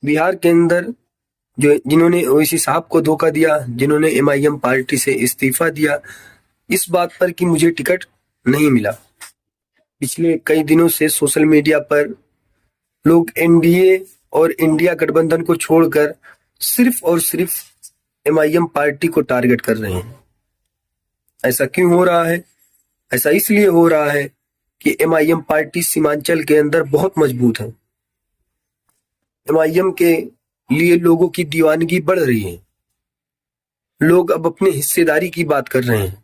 बिहार के अंदर जो जिन्होंने ओवैसी साहब को धोखा दिया, जिन्होंने एमआईएम पार्टी से इस्तीफा दिया, इस बात पर कि मुझे टिकट नहीं मिला। पिछले कई दिनों से सोशल मीडिया पर लोग एनडीए और इंडिया गठबंधन को छोड़कर सिर्फ और सिर्फ एमआईएम पार्टी को टारगेट कर रहे हैं। ऐसा क्यों हो रहा है? ऐसा इसलिए हो रहा है कि एमआईएम पार्टी सीमांचल के अंदर बहुत मजबूत है। एमआईएम के लिए लोगों की दीवानगी बढ़ रही है। लोग अब अपने हिस्सेदारी की बात कर रहे हैं।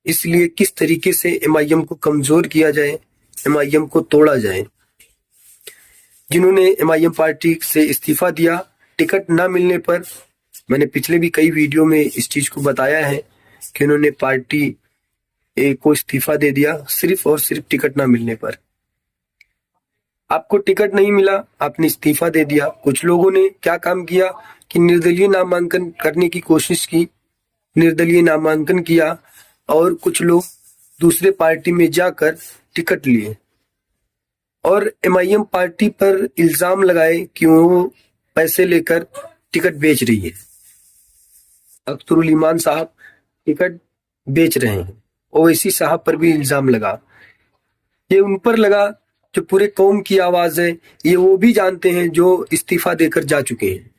इसलिए किस तरीके से एमआईएम को कमजोर किया जाए, एमआईएम को तोड़ा जाए। जिन्होंने एमआईएम पार्टी से इस्तीफा दिया, टिकट ना मिलने पर, मैंने पिछले भी कई वीडियो में इस चीज को बताया है कि उन्होंने पार्टी को इस्तीफा दे दिया सिर्फ और सिर्फ टिकट ना मिलने पर। आपको टिकट नहीं मिला, आपने इस्तीफा दे दिया। कुछ लोगों ने क्या काम किया कि निर्दलीय नामांकन करने की कोशिश की, निर्दलीय नामांकन किया और कुछ लोग दूसरे पार्टी में जाकर टिकट लिए और एमआईएम पार्टी पर इल्जाम लगाए कि वो पैसे लेकर टिकट बेच रही है। अख्तरुल ईमान साहब टिकट बेच रहे हैं। ओवैसी साहब पर भी इल्जाम लगा। ये उन पर लगा जो पूरे कौम की आवाज है। ये वो भी जानते हैं जो इस्तीफा देकर जा चुके हैं,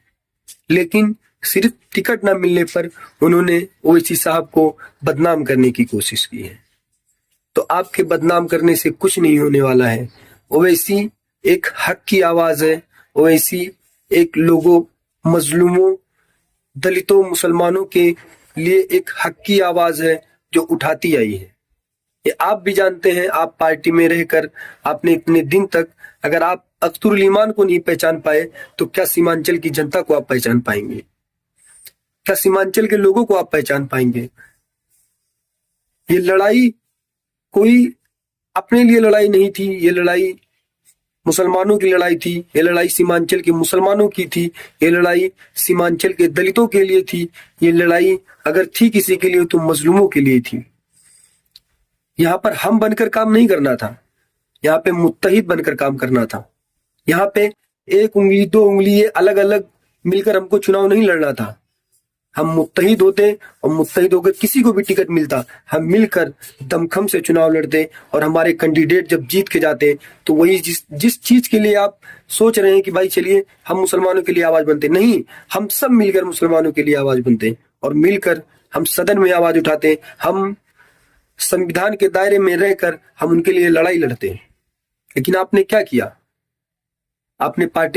लेकिन सिर्फ टिकट ना मिलने पर उन्होंने ओवैसी साहब को बदनाम करने की कोशिश की है। तो आपके बदनाम करने से कुछ नहीं होने वाला है। ओवैसी एक हक की आवाज है। ओवैसी एक लोगों, मजलूमों, दलितों, मुसलमानों के लिए एक हक की आवाज है जो उठाती आई है। ये आप भी जानते हैं। आप पार्टी में रहकर आपने इतने दिन तक, अगर आप अख्तरुल ईमान को नहीं पहचान पाए तो क्या सीमांचल की जनता को आप पहचान पाएंगे? क्या सीमांचल के लोगों को आप पहचान पाएंगे? ये लड़ाई कोई अपने लिए लड़ाई नहीं थी। ये लड़ाई मुसलमानों की लड़ाई थी। ये लड़ाई सीमांचल के मुसलमानों की थी। ये लड़ाई सीमांचल के दलितों के लिए थी। ये लड़ाई अगर थी किसी के लिए तो मजलूमों के लिए थी। यहाँ पर हम बनकर काम नहीं करना था, यहाँ पे मुत्तहिद बनकर काम करना था। यहाँ पे एक उंगली दो उंगली अलग अलग मिलकर हमको चुनाव नहीं लड़ना था। हम मुत्तहिद होते और मुत्तहिद होकर किसी को भी टिकट मिलता, हम मिलकर दमखम से चुनाव लड़ते और हमारे कैंडिडेट जब जीत के जाते तो वही जिस चीज के लिए आप सोच रहे हैं कि भाई चलिए हम मुसलमानों के लिए आवाज बनते, नहीं, हम सब मिलकर मुसलमानों के लिए आवाज बनते और मिलकर हम सदन में आवाज उठाते। हम संविधान के दायरे में रहकर हम उनके लिए लड़ाई लड़ते। लेकिन आपने क्या किया? आपने पार्टी